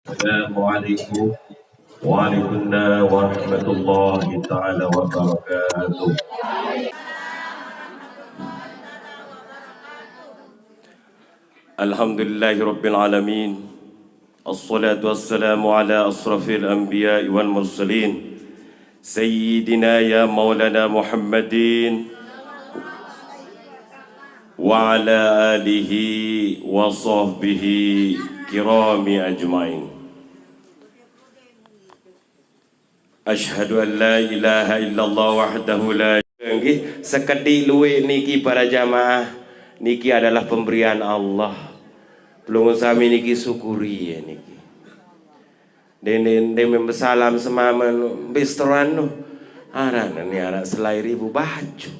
Assalamualaikum warahmatullahi taala wabarakatuh. Alhamdulillahirabbil alamin. Assalatu wassalamu ala asrafil anbiya'i wal mursalin. Sayyidina ya Maulana Muhammadin wa ala alihi wa sahbihi kirami ajma'in. Ashhadu an la ilaha illallah wahdahu la syarika. Sekedik luwih niki para jamaah niki adalah pemberian Allah. Pelungun sami niki syukuri ya niki. Den membesalam semaman bistran no. Arana ni arak selai ribu baju.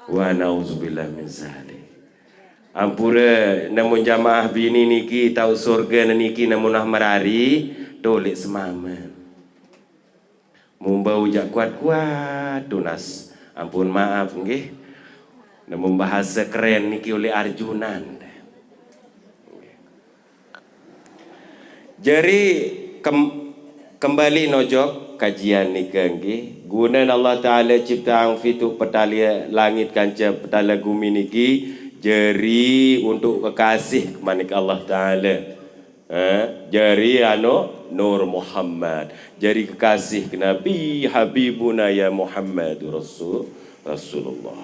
Wa nauzubillah min zalik. Ampura namun jamaah bini niki tahu surga niki namun merari dolik semaman. Mumbau jak kuat-kuat tunas. Ampun maaf nggih. Namun bahasa keren niki oleh Arjunan. Jadi kembali nojok kajian nika nggih. Guna Allah Taala ciptaan fitu petalia langit kanca petala bumi niki jeri untuk kekasih kemanik Allah Taala. Jari Nur Muhammad, jari kekasih ke Nabi Habibuna ya Muhammad Rasulullah.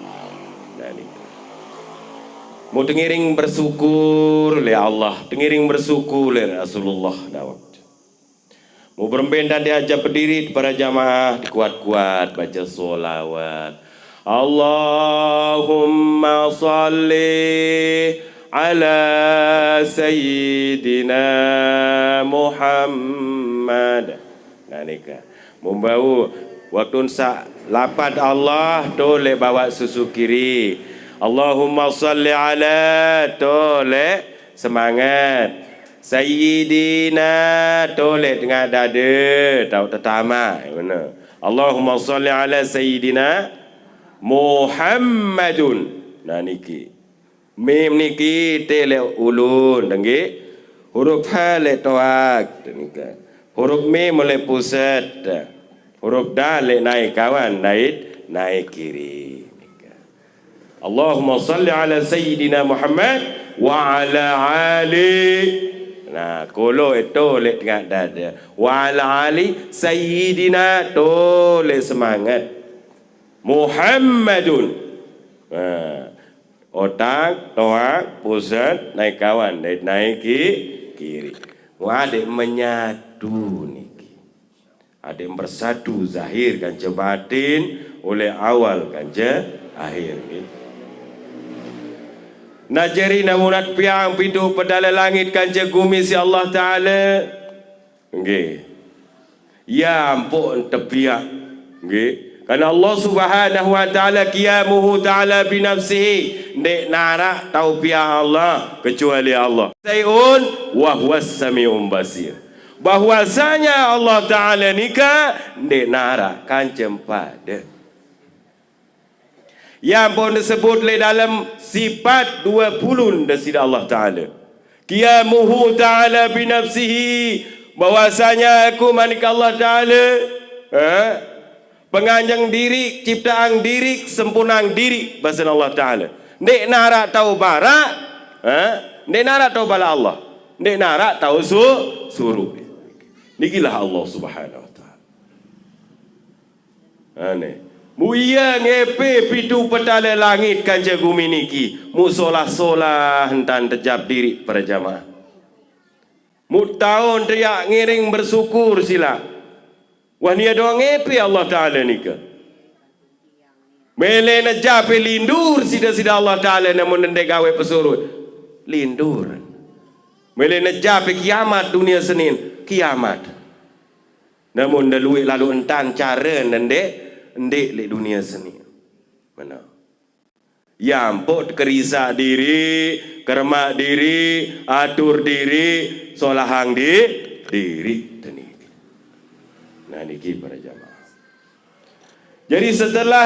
Mau tengiring bersyukur le Allah, tengiring bersyukur le Rasulullah dawak. Mau beremben dan diajak berdiri para jamaah dikuat-kuat baca solawat. Allahumma salli ala Sayyidina Muhammad. Nah nikah membawa waktu sa lapat Allah tole bawa susu kiri. Allahumma salli ala tole semangat. Sayyidina tole dengan dada tahu tetama mana. Allahumma salli ala Sayyidina Muhammadun. Nah niki mim niki tele ulun nggih. Huruf ha le toak nika. Huruf mim oleh pusat. Huruf dal le naik kawan naik kiri nika. Allahumma salli ala Sayyidina Muhammad wa ala ali. Nah, kolo itu le tengah dada. Wa ala ali Sayyidina tole semangat. Muhammadun. Otak, toak, pusat, naik kawan, naik kiri. Adik menyatu niki. Adik bersatu zahir kanca batin oleh awal kanca akhir niki. Najari namunat piang pintu pedala langit kanca gumi si Allah Taala. Nggih. Ya ampun tepiak. Nggih. Karena Allah Subhanahu wa taala qiyamuhu taala bi nafsihi ndek nara tau pihak Allah kecuali Allah. Sayun wa huwas samiul basir. Bahwasanya Allah taala nika ndek nara kancem pada. Yang pun disebut le dalam sifat 20 dari Allah taala. Qiyamuhu taala bi nafsihi bahwasanya aku manik Allah taala penganjang diri, ciptaan diri, sempurnang diri bahasa Allah Ta'ala. Nek nara tahu barak, nek nara tahu bala Allah. Nek nara tahu suruh. Nikilah Allah Subhanahu Wa Ta'ala. Muia ngepe pitu petala langit kanca gumi niki. Mu solah-solah hentan terjap diri para jamaah. Mu tahun teriak ngiring bersyukur sila. Wah ni ada orang ngepi Allah Ta'ala nika. Mele na jape lindur sida-sida Allah Ta'ala namun ndek gawe pesurut. Lindur. Mele na jape kiamat dunia Senin. Kiamat. Namun dalui lalu entan cara ndek le dunia Senin. Mana? Ya ampun kerisa diri, kermak diri, atur diri, solahang diri. Nah niki para jamaah. Jadi setelah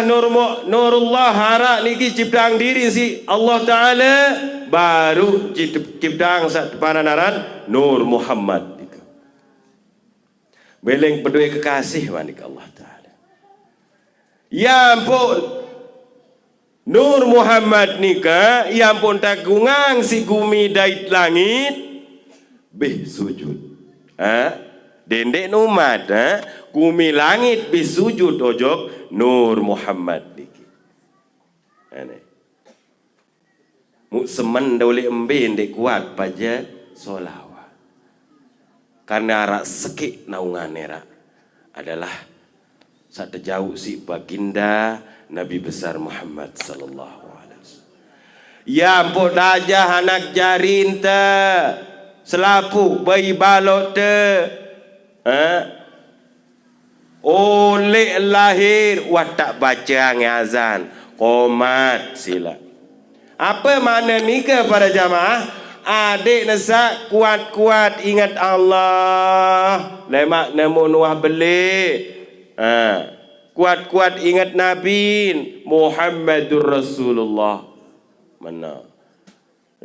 Nurullah harak niki ciptaan diri si Allah Ta'ala baru ciptaan sat paranaran Nur Muhammad nika. Beleng pedue kekasih manik Allah Ta'ala. Ya ampun, Nur Muhammad nika, ya ampun tagungang si gumi dait langit, beh sujud. Dendek numat, gumi langit beh sujud ojok Nur Muhammad niki. Semen dah boleh emben dek kuat paja solawat. Karena arak sekik naungan era adalah saat terjauh si baginda Nabi besar Muhammad sallallahu alaihi wasallam. Ya ampun aja anak jarin te selapuk bayi balok te oleh lahir watak baca azan qomat sila. Apa makna nikah para jamaah? Adik nesak kuat-kuat ingat Allah. Lemak namun wah beli. Kuat-kuat ingat Nabi Muhammadur Rasulullah. Mana?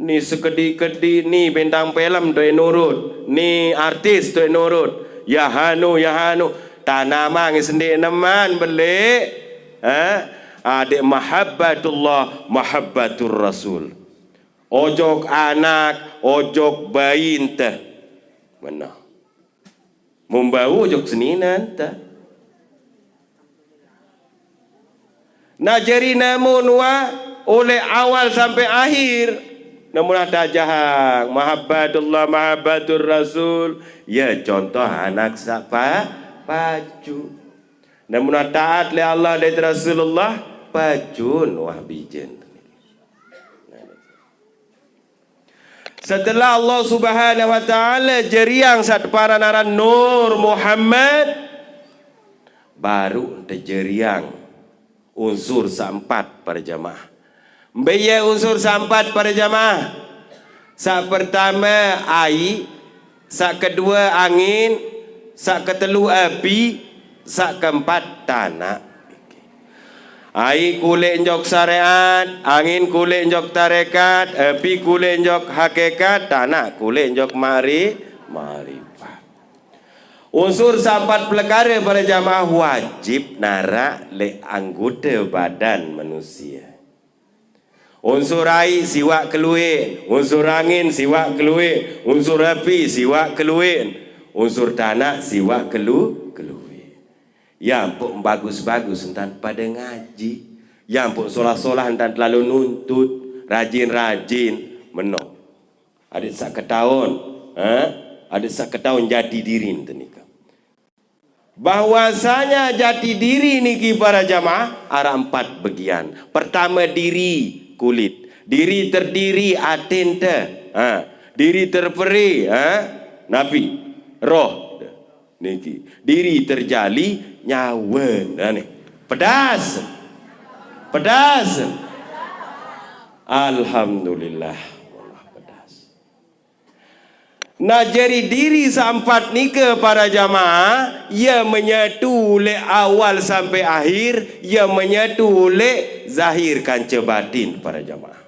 Ni sekedi-kedi ni bintang film tu nurut. Ni artis tu nurut. Ya hanu. Tanamang sendiri naman beli. Adik mahabbatullah, mahabbatur Rasul. Ojok anak, ojok bayi entah. Mana? Membawa ojok seninan entah. Najari namun oleh awal sampai akhir. Namun ada jahang. Mahabbatullah, mahabbatur Rasul. Ya contoh anak siapa? Paju. Namun taat le Allah dan Rasulullah. Pajun wah bijen. Setelah Allah Subhanahu wa taala jeriang sat paranaran Nur Muhammad, baru terjeriang unsur sampat para jamaah. Mbaya unsur sampat para jamaah. Sak pertama air, sak kedua angin, sak ketelu api, sak keempat tanah. Air kulit njok syariat, angin kulit njok tarekat, api kulit njok hakikat, tanah kulit njok marifat. Unsur sampat perkara para jamaah wajib narak le anggota badan manusia. Unsur air siwak keluin, unsur angin siwak keluin, unsur api siwak keluin, unsur tanah siwak keluin. Yang pun bagus-bagus entan pada ngaji. Yang pun solah-solah entan terlalu nuntut, rajin-rajin menok. Ada sak ketahun, ada sak ketahun jati diri nikah. Bahwasanya jati diri niki para jamaah ada 4 bagian. Pertama diri kulit, diri terdiri atin te, diri terperi, nabi, roh niki, diri terjali nyawen nih. Pedas. Alhamdulillah. Pedas. Nah jadi diri sampat nikah para jamaah, ia menyatu le awal sampai akhir, ia menyatu le zahir kanca batin para jamaah.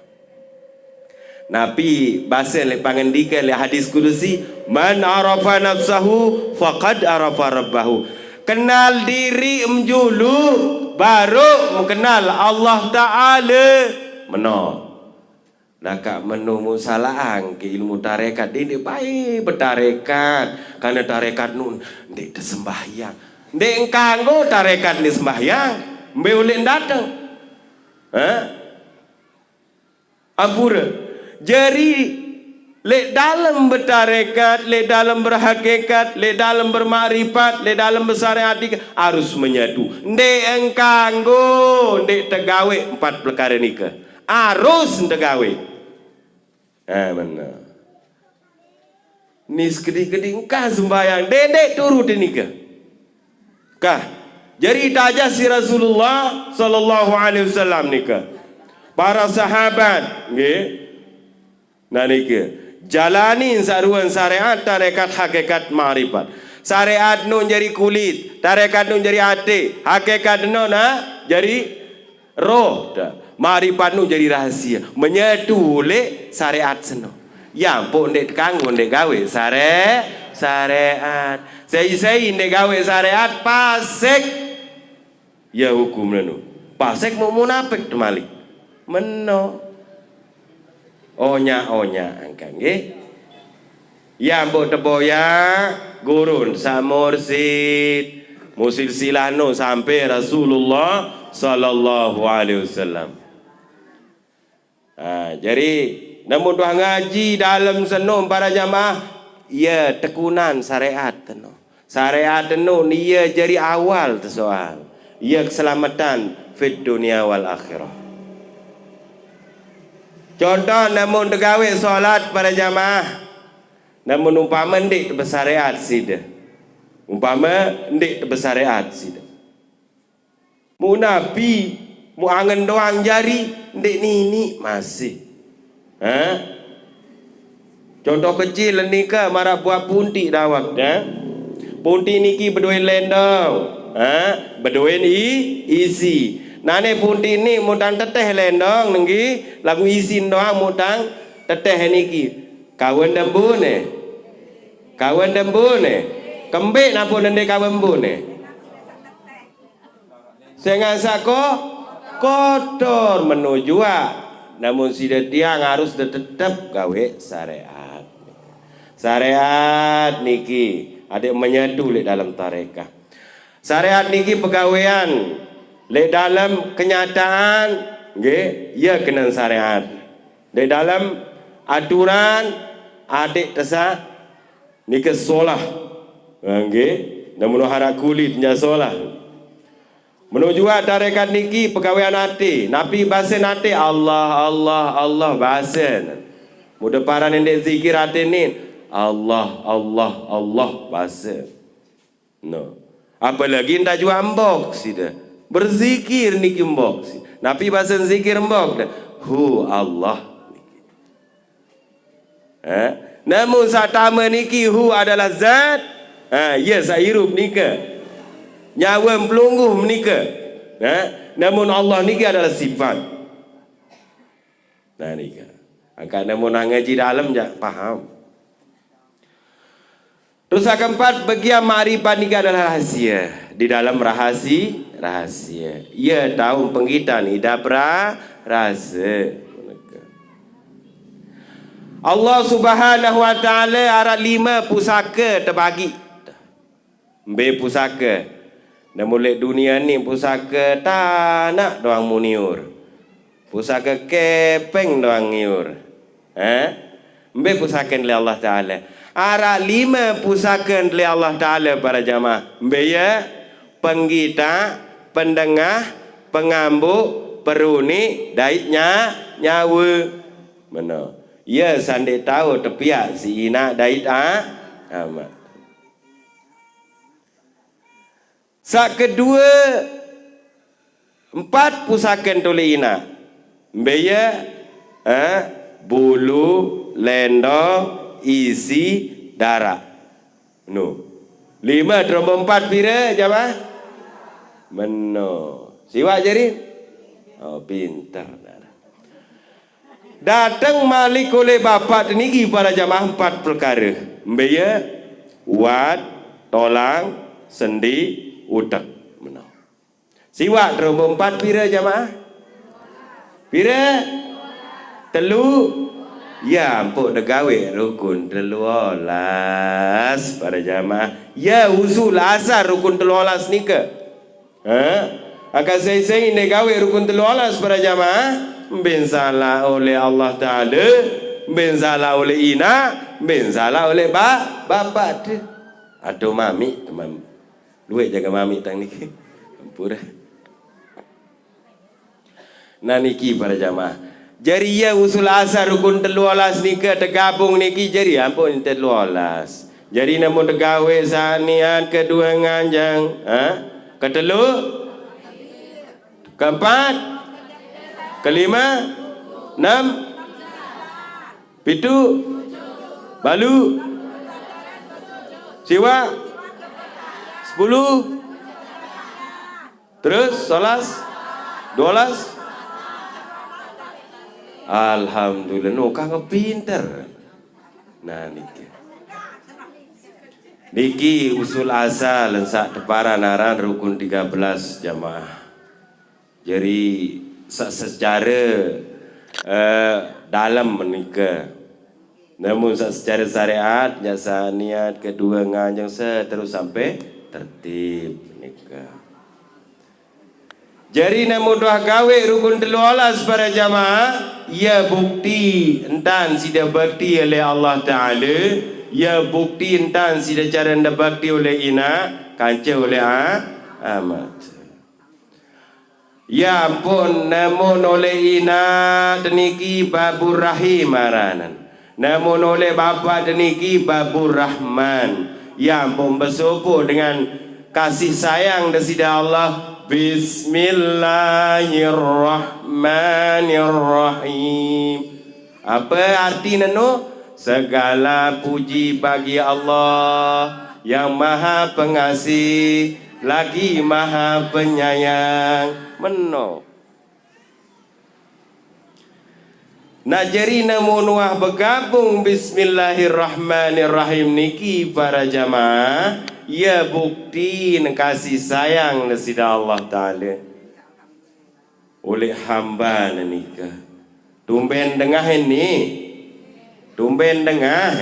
Nabi bahasa le pangendika le hadis kudusi, man arafa nafsahu faqad arafa rabbahu. Kenal diri menjulu baru mengenal Allah Ta'ala. Menok. Nak menu musalaang ke ilmu tarekat ini baik bertarekat. Karena tarekat nun ndek sembahyang. Ndek kanggo tarekat ni sembahyang. Mbe ulin datang. Ampura. Jadi le dalam bertarekat, le dalam berhakikat, le dalam bermakrifat, le dalam bersyariat harus menyatu. Ndek engkanggo, ndek tegawe 4 perkara nikah. Harus tegawe. Mana? Ni sekedi-kedi engkau sembahyang, dedek turut nikah. Kah? Jadi tajah si Rasulullah sallallahu alaihi wasallam nikah. Para sahabat, nggih. Nah nikah. Jalani saruan syariat, tarekat, hakikat, ma'rifat. Syariat nun jadi kulit, tarekat nun jadi hati, hakikat nun jadi roh. Marifat nu jadi rahasia. Menyatu le syariat seno. Ya pun dek kanggo dek gawe syariat. Saya dek gawe syariat pasek. Ya hukum nu. Pasek mau munafik tu malik. Meno. Onya angkang nggih. Ya mbok teboya gurun samursid musil silano sampai Rasulullah sallallahu alaihi wasallam. Jadi namun doa ngaji dalam senum para jamaah ya tekunan syariat teno. Syariat teno dia jadi awal tu soal. Ya keselamatan fid dunia wal akhirah. Contoh namun tegawe solat para jamaah. Namun umpama ndik bersyariat sida. Umpama ndik bersyariat sida. Mu nabi, mu angen doang jari, ndik nini masih. Contoh kecil nika marah buat punti dawak punti niki berduin lendong. Berduin isi. Nane punti ni mutang teteh lendong nenggi lagu isin doang mutang teteh niki. Kawan dembune. Kawan dembune. Kembik napun nende kawan bune. Sengasa kotor menuju namun sida tiang harus tetap gawe syariat. Syariat niki ada menyatu le dalam tarekah. Syariat niki pegawaian le dalam kenyataan nggih ya kena syariat. Le dalam aturan adik tesa niki solah. Nggih, namun harak kulit nya solah. Menuju tarekat niki pegawaian hati, napi basen hati Allah basen. Muda para nende zikir hati ni Allah basen. No. Apalagi ndak jua mbok sida. Berzikir niki mbok sida. Napi basen zikir mbok hu Allah niki. Namun satama niki hu adalah zat. Ya sairup nika. Nyawa pelungguh menika. Namun Allah niki adalah sifat. Nah nika. Angkat namun ngaji dalam jak paham. Terus keempat bagian ma'rifat niki adalah rahasia. Di dalam rahasia. Ia tahu penggitan hidup rasa. Allah Subhanahu wa taala ada 5 pusaka terbagi. Be pusaka. Namun lek dunia ni pusaka tak nak doang muniur. Pusaka kepeng doang ngiur. Be pusaka oleh Allah Taala. Ara 5 pusaka oleh Allah Taala para jamaah. Be ya penggita, pendengah, pengambuk, peruni, daitnya nyawa. Mana? Ya sandek tahu tepiak si ina dait amat. Sak kedua 4 pusakan tuli ina. Mbaya bulu, lendong, isi, darah. No. 5 trombon 4 pira jamaah? Meno. Siwak jadi? Oh pintar. Datang malik oleh bapak niki para jamaah 4 perkara. Mbaya, wat, tolang, sendi, utak menang. Siwak trombon 4 pira jamaah? Pira? Telu. Ya ampuk degawe rukun 13 para jamaah. Ya usul asar rukun 13 nika. Akan saya degawe rukun 13 para jamaah. Bensalah oleh Allah Ta'ala, bensalah oleh ina, bensalah oleh bapak tu. Aduh mami, duit jaga mami tang niki. Ampura. Nah niki para jamaah. Jadi ya usul asar rukun 13 nika tergabung niki jadi ampun 13. Jadi namun tegawe sanian kedua nganjang, ketelu, keempat, kelima, 6, 7, balu, siwa, 10, terus 11, 12, Alhamdulillah, no kang pinter. Nah niki usul asal lensak deparan aran rukun 13 jamaah. Jadi secara dalam menikah. Namun secara syariat jasa niat kedua nganjang terus sampai tertib menikah. Jadi namun doa gawe rukun 13 para jamaah, ya bukti entan sida bakti oleh Allah Ta'ala, ya bukti entan sida cara anda bakti oleh ina kanca oleh amat. Ya ampun, namun oleh ina teniki babur rahim aranan, namun oleh bapa teniki babur rahman. Ya ampun, bersopo dengan kasih sayang dasida Allah. Bismillahirrahmanirrahim. Apa arti nano? Segala puji bagi Allah yang maha pengasih lagi maha penyayang. Meno. Najari namun wah bergabung Bismillahirrahmanirrahim niki para jamaah. Ya bukti kasih sayang nasida Allah Ta'ala oleh hamba nikah. Tumben dengah ini, tumben dengah.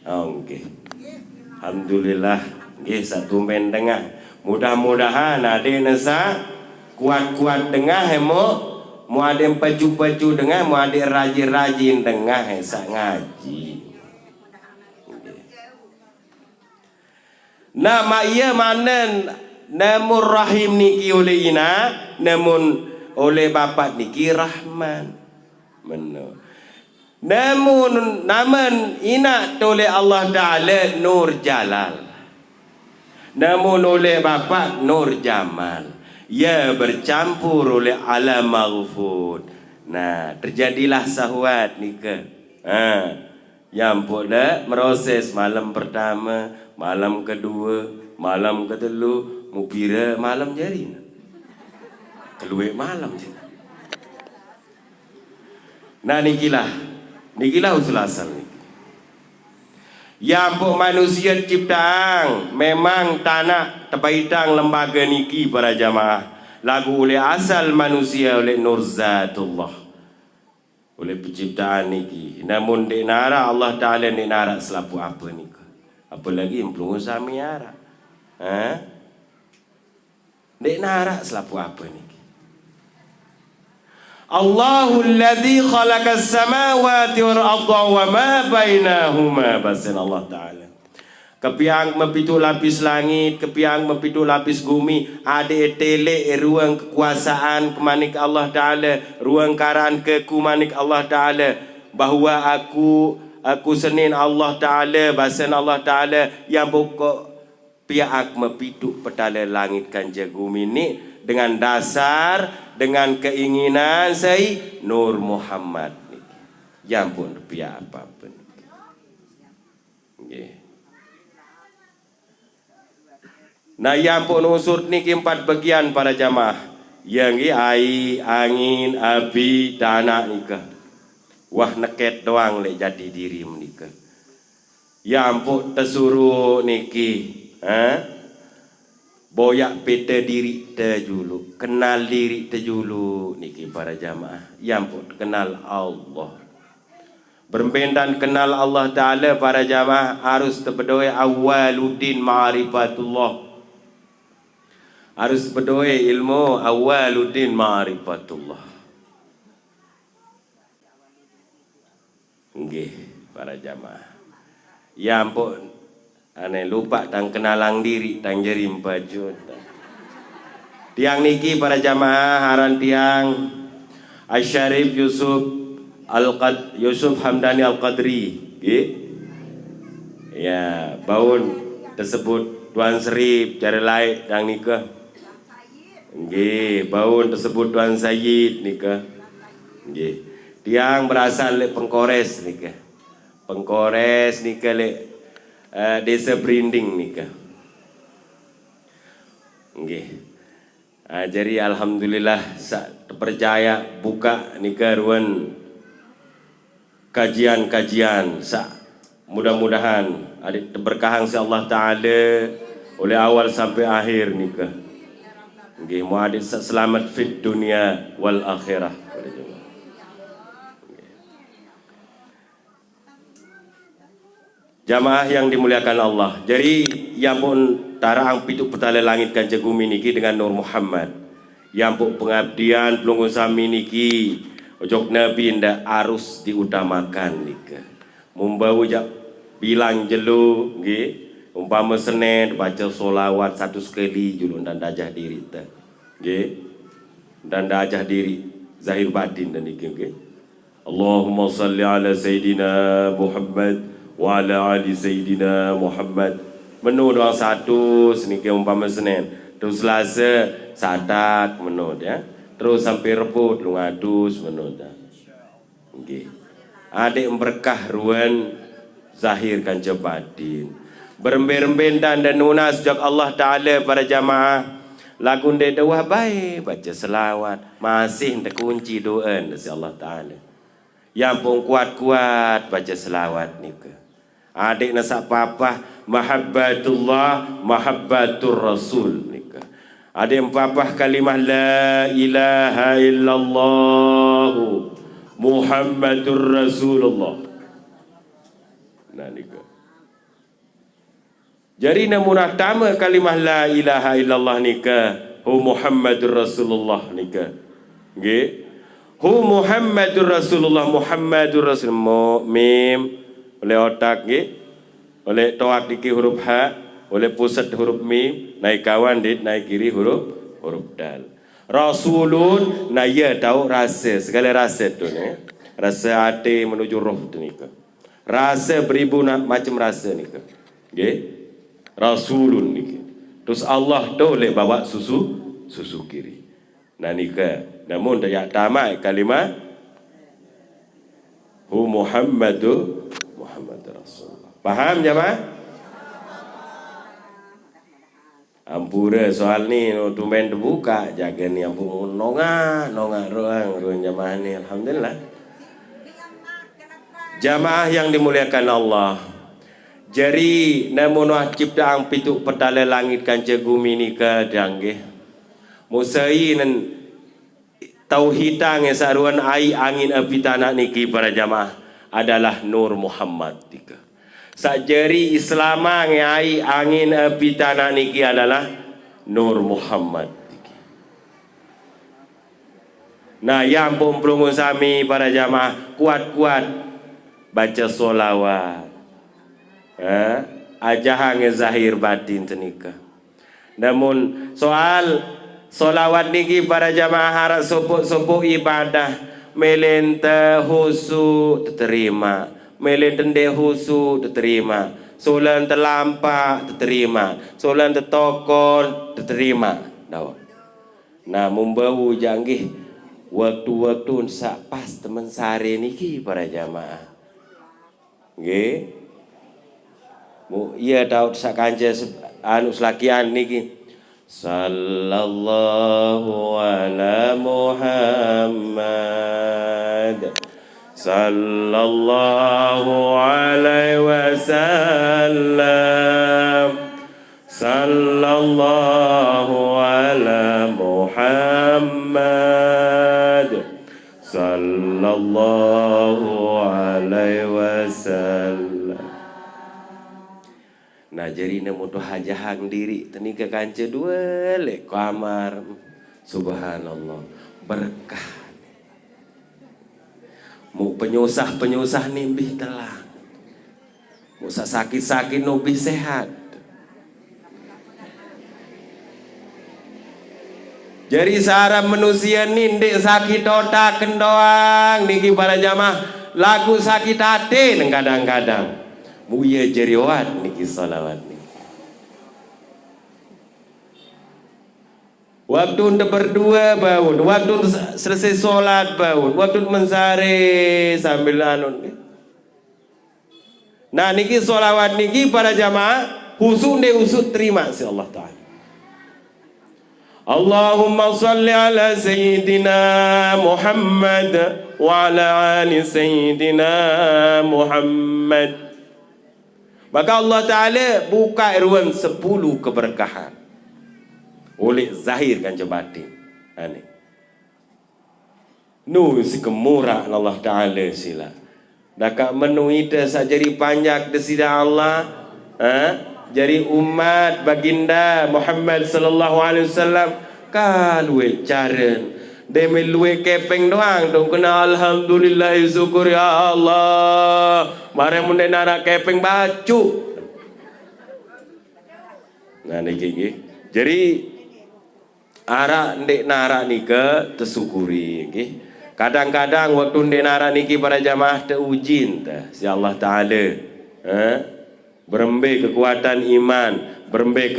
Oke, alhamdulillah. Gisa tumben dengah. Mudah-mudahan ada nasa kuat-kuat dengah mau ada paju-paju dengah, mau ada rajin-rajin dengah sak ngaji. Nama ia mana namun rahim niki oleh ina, namun oleh bapak niki rahman. Meno. Namun naman ina oleh Allah Ta'ala nur jalal, namun oleh bapak nur jamal. Ya bercampur oleh alam maghfud. Nah terjadilah sahwat nikah. Yang pula meroses malam pertama, malam kedua, malam ketelu, mukira malam jari. Keluar malam je. Nah nikilah usul asal ni. Yang pun manusia ciptaan memang tanah terbaitang lembaga niki para jamaah. Lagu oleh asal manusia oleh Nurzatullah, oleh penciptaan niki. Namun di nara Allah Ta'ala di nara selapu apa ni? Apa lagi yang perlu sami nara? Di nara selapu apa ni? Allahul ladzi khalaqas samawati wal arda wa ma bainahuma. Basin Allah Ta'ala. Kepiang mempitu lapis langit, kepiang mempitu lapis bumi, ada telek ruang kekuasaan kemanik Allah Ta'ala, ruang karaan kekumanik Allah Ta'ala, bahawa aku senin Allah Ta'ala, bahasan Allah Ta'ala yang pokok pihak mempitu petala langit kanja bumi ni dengan dasar, dengan keinginan saya Nur Muhammad ni. Yang pun pihak apa-apa ni. Yeah. Nah yang pun unsur ni empat bagian para jamaah. Yang air, angin, api, tanah nikah. Wah neket doang lek jadi diri menikah. Yang pun tersuruh niki, boyak peta diri terjulu, kenal diri terjulu niki para jamaah. Yang pun kenal Allah. Berbendan kenal Allah Ta'ala para jamaah harus terpedoai awaluddin ma'rifatullah. Harus berdoa ilmu awaluddin ma'rifatullah. Nggih para jamaah. Ya ampun, ane lupa tang kenalang diri tang jerim baju. Tiang niki para jamaah haran tiang Asyarif Yusuf Hamdani Al-Qadri. Nggih. Ya, baun tersebut Tuan Serif cara lain tang nikah. Nggih, baun tersebut Tuan Sayyid nikah. Nggih. Tiang berasal dari Pengkores nikah. Pengkores nikah le Desa Brinding nikah. Nggih. Jadi alhamdulillah percaya buka nikaruan kajian-kajian mudah-mudahan adik berkahang si Allah Ta'ala oleh awal sampai akhir nikah. Nggih, mu adik selamat fit dunia wal akhirah. Jamaah yang dimuliakan Allah. Jadi yang pun tarang pituk petala langit kanca gumi niki dengan Nur Muhammad. Yang pun pengabdian pelunggun sami niki ojok Nabi ndak harus diutamakan nika. Membawa jak bilang jelu nggih. Umpama Senin baca solawat satu sekali julun dan dajah diri ta. Nggih. Dan dajah diri zahir batin dan niki nggih. Allahumma salli ala sayidina Muhammad wa ala ali Sayyidina Muhammad. Menu doang satu seniki umpama Senin. Terus Selasa sadak menu ya. Terus sampai Rabu lu ngadus menu dah. Nggih. Adik berkah ruan zahir kanca batin. Beremben-remben dan nunas jak Allah Taala para jamaah. Lagu ndek dawah baik baca selawat masih ndak kunci doa si Allah Taala. Yang pun kuat-kuat baca selawat nika. Adik nasak papa mahabbatullah mahabbatur rasul nika. Adik papa kalimah la ilaha illallah Muhammadur Rasulullah. Nah nika. Jadi namunah tama kalimah la ilaha illallah nika hu Muhammadur Rasulullah nika. Nggih. Hu Muhammadur Rasulullah Muhammadur Rasul mim oleh otak nggih, oleh toak diki huruf ha, oleh pusat huruf mim, naik kawan dit naik kiri huruf dal. Rasulun na ya tahu rasa segala rasa tu ni. Rasa hati menuju roh tu ni ke. Rasa beribu macam rasa ni ke. Nggih. Rasulun ni ke. Terus Allah tu boleh bawa susu kiri. Nah ni ke. Namun tak tamat kalimah hu Muhammad Rasulullah. Faham jemaah? Ampura soal ni tumben terbuka jaga ni ampun nongak ruang jemaah ni alhamdulillah. Jamaah yang dimuliakan Allah. Jadi namun ciptaan pituk petala langit kanca gumi ni ke janggih. Musai nan tauhidang saruan ai angin api tanah niki para jamaah adalah Nur Muhammad tika. Sajari Islamang ai angin api tanah niki adalah Nur Muhammad tika. Nah yang pun pelungun sami para jamaah kuat-kuat baca solawat. Ajahang zahir batin tenika. Namun soal solawat niki para jamaah harap sopok ibadah melente husu diterima, melente husu diterima, solan terlampak diterima, solan tertokon diterima. Nah membau janggih waktu-waktu sak pas teman sare niki para jamaah. Nggih. Mu iya tahu sak kanja anu selakian niki. Sallallahu ala Muhammad sallallahu alaihi wasallam sallallahu ala Muhammad sallallahu alaihi wasallam. Nah jadi nemu tu hajahang diri tenika kanca dua lek kamar. Subhanallah berkah. Mu penyusah nimbih telang. Mu sakit-sakit nubih sehat. Jadi sarap manusia nindik sakit otak kendoang niki para jamaah lagu sakit hati kadang-kadang. Muya jeriwat niki salawat niki. Waktu untuk berdua bangun, waktu selesai solat bangun, waktu mensare sambil anun. Nah niki salawat niki para jamaah husuk terima si Allah Taala. Allahumma salli ala Sayyidina Muhammad wa ala ali Sayyidina Muhammad. Maka Allah Ta'ala buka ruang 10 keberkahan oleh zahir kan batin. Ini nu si kemurah Allah Ta'ala sila dakak menuita sajari panjak desida Allah jadi umat baginda Muhammad sallallahu alaihi wasallam kalwe caren demi luwe kepeng doang dong kena alhamdulillah syukur ya Allah mare mun nara kepeng bacu nah niki jadi ara ndek nara nika tersyukuri nggih kadang-kadang waktu ndek nara niki para jamaah teujin tah si Allah Taala berembe kekuatan iman, berembe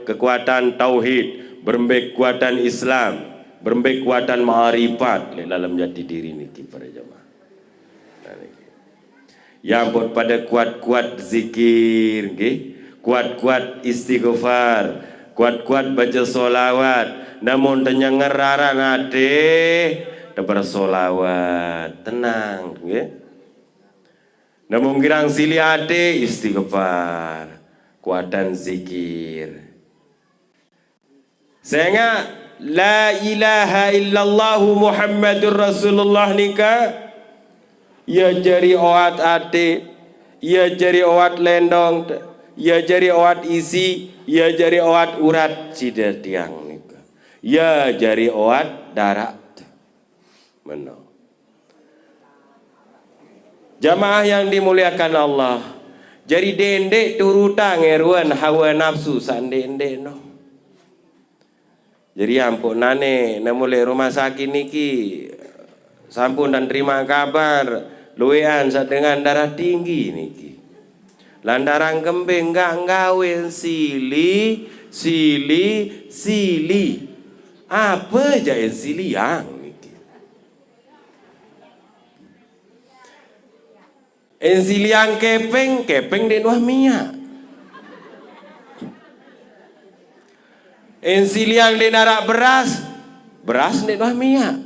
kekuatan tauhid, berembe kekuatan Islam, berembe kekuatan ma'rifat dalam jati diri niki para jamaah. Yang buat pada kuat-kuat zikir, nggih, kuat-kuat istighfar, kuat-kuat baca solawat, namun tanya ngeraran ade, dapat solawat, tenang, nggih. Namun girang sili ade istighfar, kuatan zikir. Sehingga la ilaha illallah Muhammadur Rasulullah nika ya jari oat ade, ya jari oat lendong, ya jari oat isi, ya jari oat urat sida tiang nika. Ya jari oat darat. Menang. Jamaah yang dimuliakan Allah, jadi dendek turuta ngeruan hawa nafsu sandendek no. Jadi ampun nane namule rumah sakit niki sampun dan terima kabar luwean dengan darah tinggi niki. Lantaran kembeng enggak gawe sili. Apa aja sili yang ensiliang kepeng di nuah mia. Ensiliang di narak beras di nuah mia.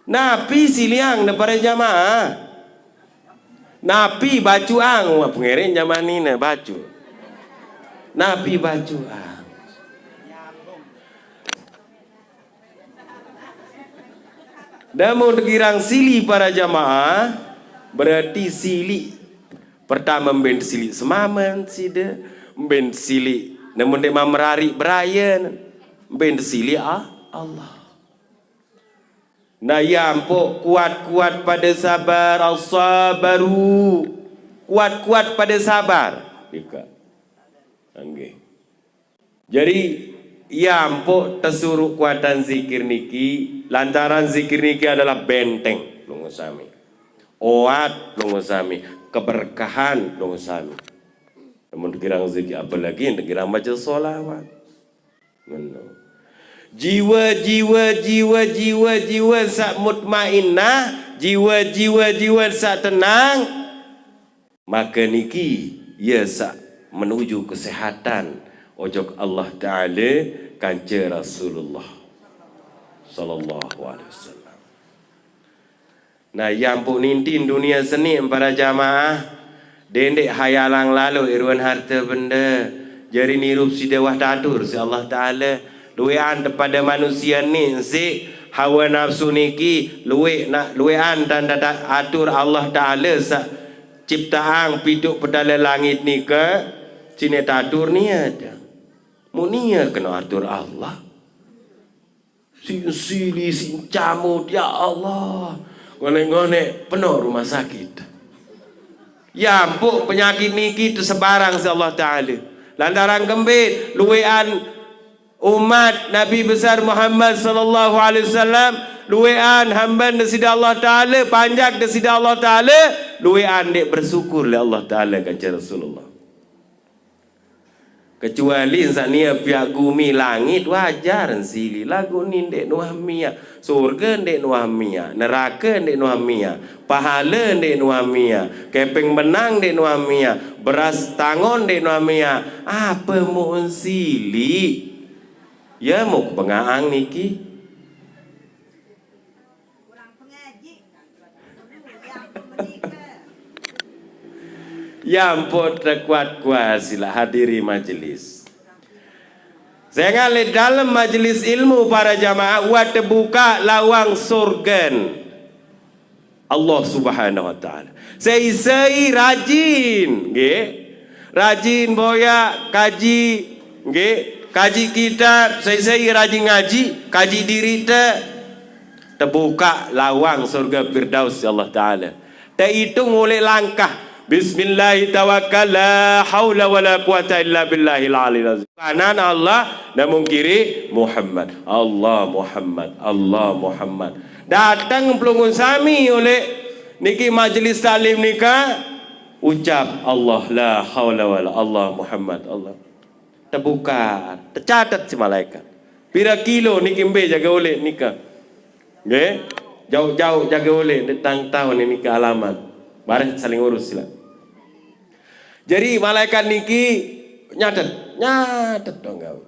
Napi siliang daripada jamaah. Napi baju ang, pengerin zaman ini baju. Napi baju ang. Namun girang sili para jamaah. Berarti sili pertama ben sili semaman sida ben sili namun dia merari berayan ben sili Allah. Nah yampo kuat-kuat pada sabar as-sabaru kuat-kuat pada sabar ika. Nggih. Jadi yampo tersuruh kuatan zikir niki lantaran zikir niki adalah benteng lungo sami. Oat lungo sami, keberkahan lungo sami. Namun kirang zikir apalagi kirang baca solawat. Jiwa sak mutmainnah, jiwa sak tenang, maka niki ya sak menuju kesehatan ojok Allah Ta'ala kanca Rasulullah sallallahu alaihi wasallam. Nah yang pun nintin dunia seni para jamaah dendek hayalang lalu irwan harta benda jari nirup si dewah tatur si Allah Ta'ala luwean kepada manusia ni si hawa nafsu niki luwean dan atur Allah Ta'ala sa ciptaan piduk pedala langit ni ke sini tatur ni ada munia kena atur Allah sili sin camut ya Allah ngone-ngone penuh rumah sakit. Ya ampun penyakit niki itu sebarang si Allah Ta'ala. Lantaran kembit luwean umat Nabi besar Muhammad sallallahu alaihi wasallam luwean hamba desida Allah Ta'ala panjak desida Allah Ta'ala luwean dek bersyukur le Allah Ta'ala kanca Rasulullah. Kecuali insania pihak bumi langit wajar sili lagu ni dek nuah mia surga dek nuah mia neraka dek nuah mia pahala dek nuah mia kepeng benang dek nuah mia beras tangon dek nuah mia apa mu sili Ya mau pengaang niki. Ya ampun terkuat-kuat sila hadiri majelis. Saya ngalih dalam majelis ilmu para jamaah wa terbuka lawang surgan Allah Subhanahu wa taala. Sei rajin nggih. Rajin boya kaji nggih, kaji kitab, sei rajin ngaji, kaji diri terbuka lawang surga Firdaus Allah taala. Terhitung oleh langkah Bismillah tawakkal la haula wala quwata illa billahil aliyil azim. Kanan Allah, namun kiri Muhammad. Allah Muhammad, Allah Muhammad. Datang pelungun sami oleh niki majlis talim nika ucap Allah la haula wala Allah Muhammad Allah. Terbuka, tercatat si malaikat. Pira kilo niki mbe jaga oleh nika. Nggih? Jauh-jauh jaga oleh tentang tahun ini ke alamat. Bareng saling urus sila. Jadi malaikat niki nyatet dong kau.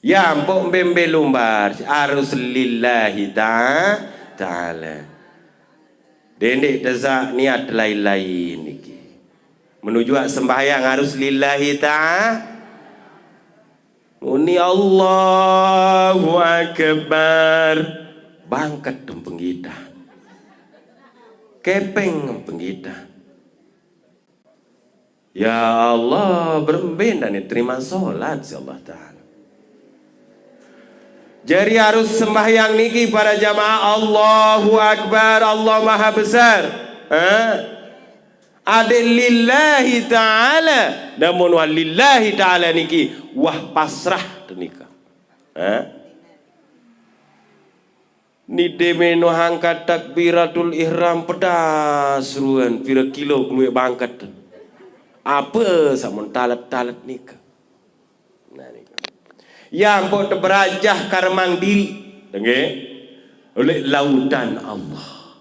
Ya ampun bembe lumbar arus lillahi ta'ala. Dendek desa niat lain-lain niki. Menuju sembahyang harus lillahi ta'ala. Uni Allahu akbar. Bangkat dong penggita. Kepeng penggita. Ya Allah beremben dan terima sholat si Allah Ta'ala. Jadi harus sembahyang niki para jamaah Allahu Akbar, Allah Maha Besar. Ada lillahi ta'ala. Namun walillahi ta'ala niki wah pasrah tenika. Ni demeno hangkat takbiratul ihram pedas ruan pira kilo keluar bangkat. Apa samun talat nika. Nah nika. Yang pun terberajah karmang diri. Nggih. Oleh lautan Allah.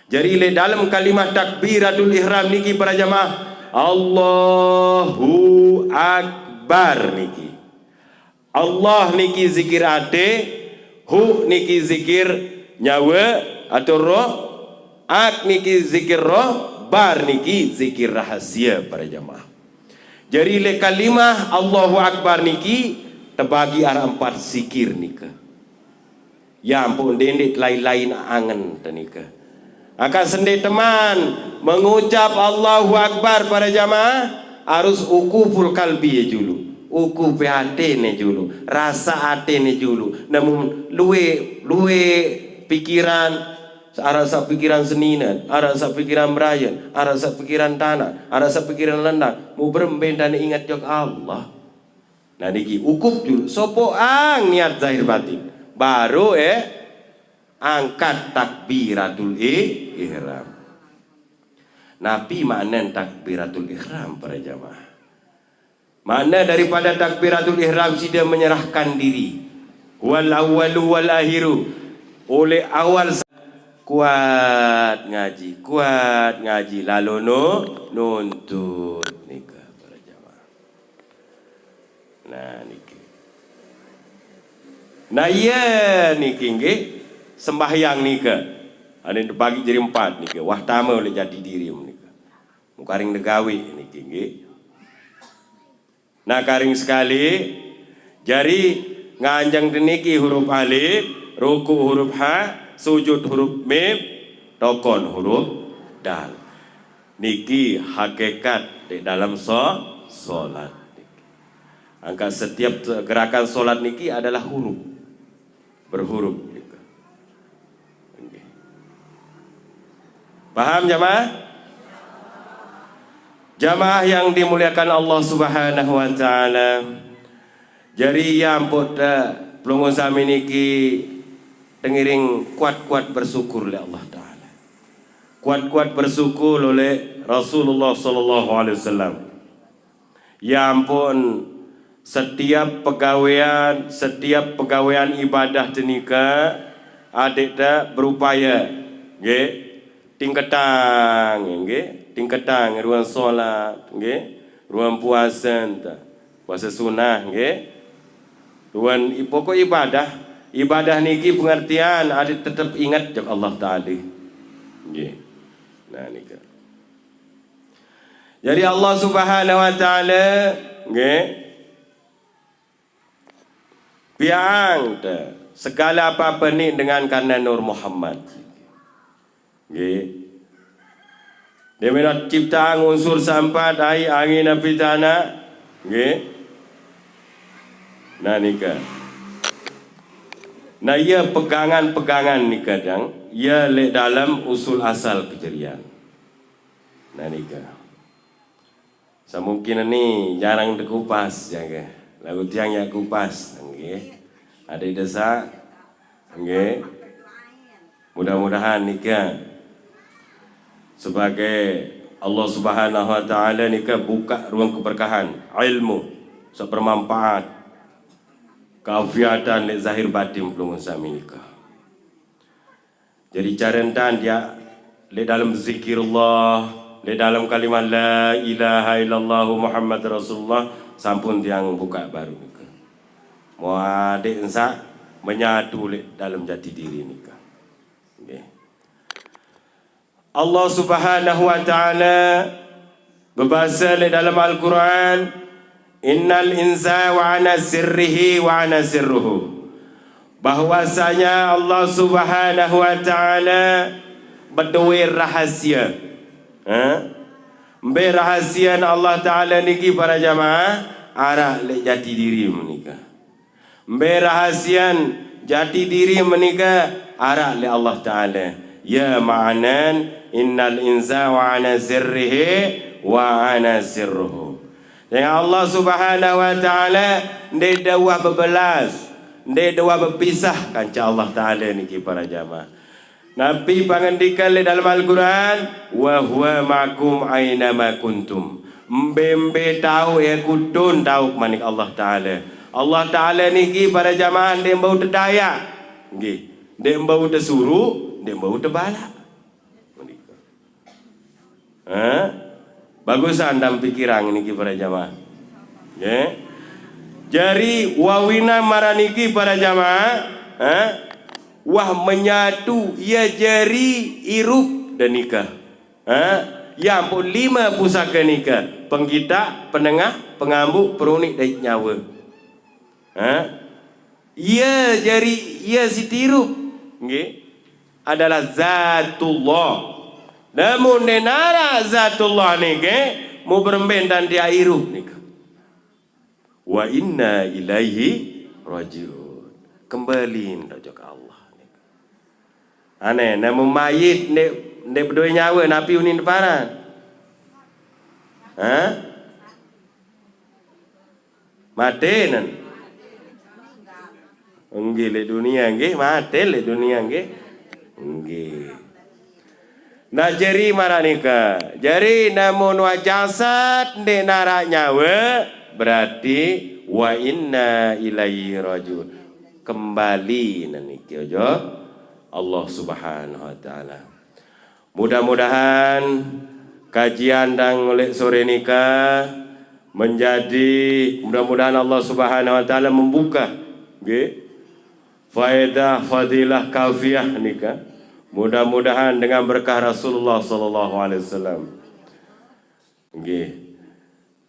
Jadi le dalam kalimat takbiratul ihram niki para jamaah Allahu Akbar niki. Allah niki zikir ate, hu niki zikir nyawa atau roh, ak niki zikir roh, bar niki zikir rahasia para jamaah. Jadi le kalimah Allahu Akbar niki terbagi arah 4 zikir nika. Ya ampun dendek lain-lain angen tenika. Akan sendiri teman mengucap Allahu Akbar para jamaah harus ukuful kalbi dulu. Uku hati ne dulu, rasa hati ne dulu. Namun luwe pikiran, arah sa pikiran seninan, arah sa pikiran berayan, arah sa pikiran tanah, arah sa pikiran lendang. Mau beremben dan ingat jok Allah. Nah niki ukup dulu. Sopo ang niat zahir batin. Baru angkat takbiratul ihram. Nabi makna takbiratul ihram para jamaah. Makna daripada takbiratul ihram sudah menyerahkan diri. Wal awwalu wal akhiru. Oleh awal kuat ngaji lalu nuntut nikah para jamaah. Nah niki. Nah iya niki nggih sembahyang nika. Ada yang bagi jadi 4 nika. Wah tama oleh jadi diri nika. Mukaring negawi niki nggih. Nah karing sekali jari nganjang deniki huruf alif, ruku huruf ha, sujud huruf mim, tokon huruf dal. Niki hakikat di dalam solat. Angka setiap gerakan solat niki adalah huruf, berhuruf. Paham jamaah? Jamaah yang dimuliakan Allah Subhanahu wa taala. Jadi ya ampun pelungun sami niki tengiring kuat-kuat bersyukur oleh Allah taala. Kuat-kuat bersyukur oleh Rasulullah sallallahu alaihi wasallam. Ya ampun setiap pegawaian ibadah tenika adik dak berupaya nggih tingkatang nggih tingkatang ruang solat nggih ruang puasa puasa sunah nggih. Tuan pokok ibadah niki pengertian ada tetap ingat jak Allah Taala. Nggih. Nah nika. Jadi Allah Subhanahu wa taala nggih piang segala apa-apa ni dengan karena Nur Muhammad. Nggih. Dia menat ciptaan unsur sampat air, angin, api, tanah. Nggih. Nah nika. Nah ia pegangan-pegangan ni kadang ia le dalam usul asal kejadian. Nah nika. Semungkin ni jarang dikupas ya ke. Lagu tiang ya kupas nggih. Ada desa nggih. Mudah-mudahan nika sebagai Allah Subhanahu wa taala nika buka ruang keberkahan, ilmu sebermanfaat, keafiatan le zahir batin belum sami nika. Jadi carentan dia le dalam zikirullah, le dalam kalimat la ilaha illallah Muhammad Rasulullah sampun tiang buka baru nika. Mau adik ensa menyatu le dalam jati diri nika. Okay. Allah Subhanahu wa taala berbahasa dalam Al-Quran, innal insana wa ana sirrihi wa ana sirruhu. Bahwasanya Allah Subhanahu wa taala berdua rahasia. Berahasian Allah taala niki para jamaah arah le jati diri menika. Berahasian jati diri menika arah le Allah taala. Ya ma'anan innal insana wa ana sirrihi wa ana sirruhu. Dengan Allah Subhanahu wa taala ndai dawah bebelas, ndai dawah berpisah kanca Allah taala niki para jamaah. Nabi pangandikan dalam Al-Quran, wa huwa ma'akum aina ma kuntum. Mbembe tahu ya kudun tahu manik Allah taala. Allah taala niki para jamaah ndai bau tedaya. Nggih, ndai bau tesuruh, dia bau terbala. Bagus anda pikiran ini para jamaah. Ya. Jadi wawina maraniki para jamaah, wah menyatu ia jari irup dan nikah. Ya pun 5 pusaka nikah, penggita, penengah, pengambu, perunik dan nyawa. Ia jari ia sitirup. Nggih. Adalah zatullah. Namun nenara zatullah nike mau beremben dan dia irup nika. Wa inna ilaihi rajiun. Kembali ke Allah nika. Aneh, namun mayit nek berdua nyawa napi unin deparan. Mati nan. Nggih le dunia nggih, mati le dunia nggih. Nggih. Nah jeri maranika. Jeri namun wa jasad de narak nyawa berarti wa inna ilaihi rajiun. Kembali naniki aja Allah Subhanahu wa taala. Mudah-mudahan kajian dan oleh sore nikah menjadi mudah-mudahan Allah Subhanahu wa taala membuka nggih faedah fadilah kafiah nikah. Mudah-mudahan dengan berkah Rasulullah sallallahu alaihi wasallam. Nggih.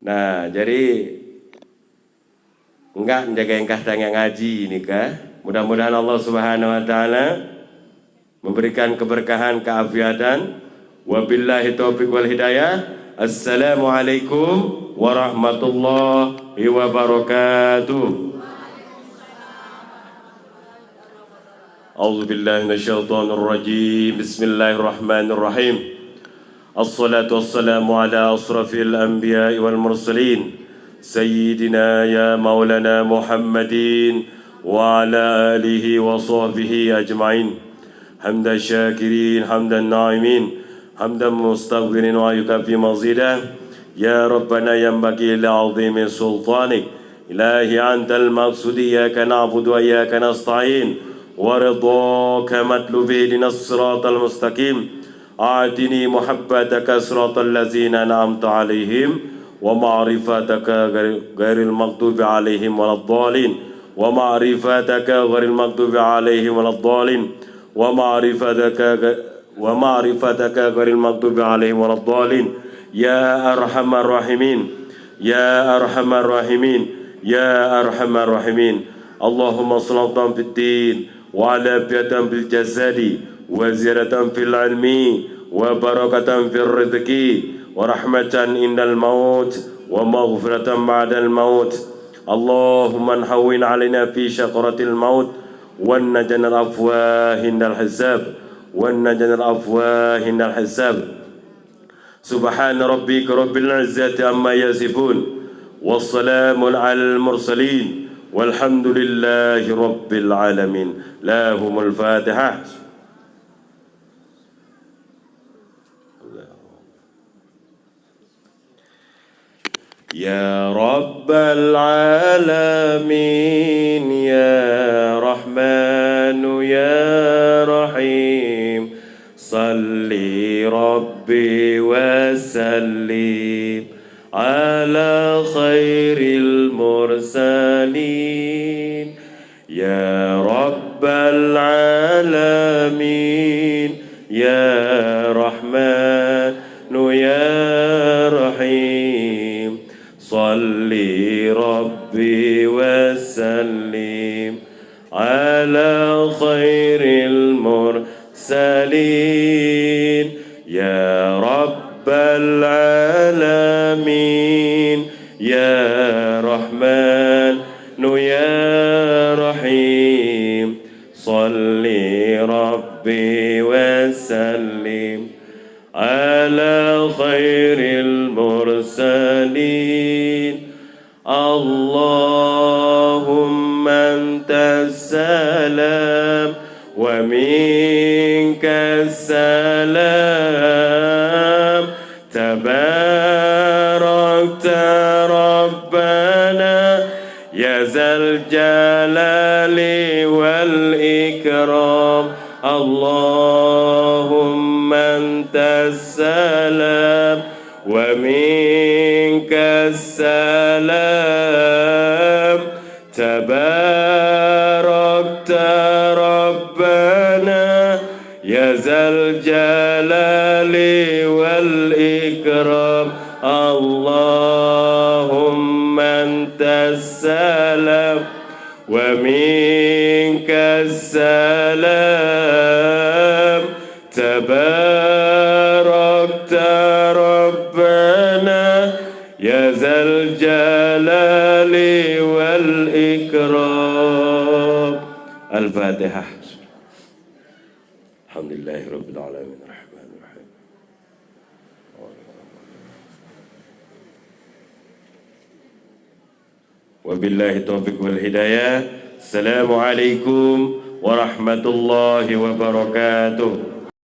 Nah, jadi enggak menjaga engkah tanya ngaji nikah. Mudah-mudahan Allah Subhanahu wa taala memberikan keberkahan, keafiatan. Wabillahi taufiq wal hidayah. Assalamualaikum warahmatullahi wabarakatuh. A'udzu billahi minasyaitonir rajim. Bismillahirrahmanirrahim. Assalatu wassalamu ala asrafil anbiya'i wal mursalin sayyidina ya maulana Muhammadin wa ala alihi wa sahbihi ajma'in. Hamdan syakirin, hamdan na'imin, hamdan mustaghfirin wa yukafi mazidah. Ya Rabbana yanbaghi li'azimi sultanik. Ilahi antal maqsudi, iyyaka na'budu wa iyyaka nasta'in. ورضاك مطلوب اهدنا الصراط المستقيم آتني محبتك صراط الذين أنعمت عليهم ومعرفتك غير المغضوب عليهم ولا الضالين ومعرفتك غير المغضوب عليهم ولا الضالين ومعرفتك غير المغضوب عليهم ولا الضالين يا أرحم الراحمين يا أرحم الراحمين يا أرحم الراحمين اللهم صلاة في الدين وعافية في الجسد وزيادة في العلم وبركة في الرزق ورحمة عند الموت ومغفرة بعد الموت اللهم هون علينا في شقرة الموت ونجنا الأفواه عند الحساب ونجنا الأفواه عند الحساب سبحان ربك رب العزة عما يصفون والسلام على المرسلين والحمد لله رب العالمين. لهم الفاتحة. يا رب العالمين يا رحمن يا رحيم صلي ربي وسلم على خير المرسلين يا رب العالمين يا رحمن يا رحيم صلي ربي وسلم على خير المرسلين يا رب العالمين يا رحمن يا رحيم صلي ربي وسلم على خير المرسلين اللهم أنت السلام ومنك السلام تباركت ربنا يا ذا الجلال والإكرام اللهم أنت السلام ومنك السلام تباركت ربنا يا ذا الجلال والإكرام اللهم أنت السلام ومنك السلام تباركت ربنا يا ذا الجلال والإكرام. الفاتحة. الحمد لله رب العالمين الرحمن الرحيم وبالله التوفيق والهداية. السلام عليكم warahmatullahi wabarakatuh.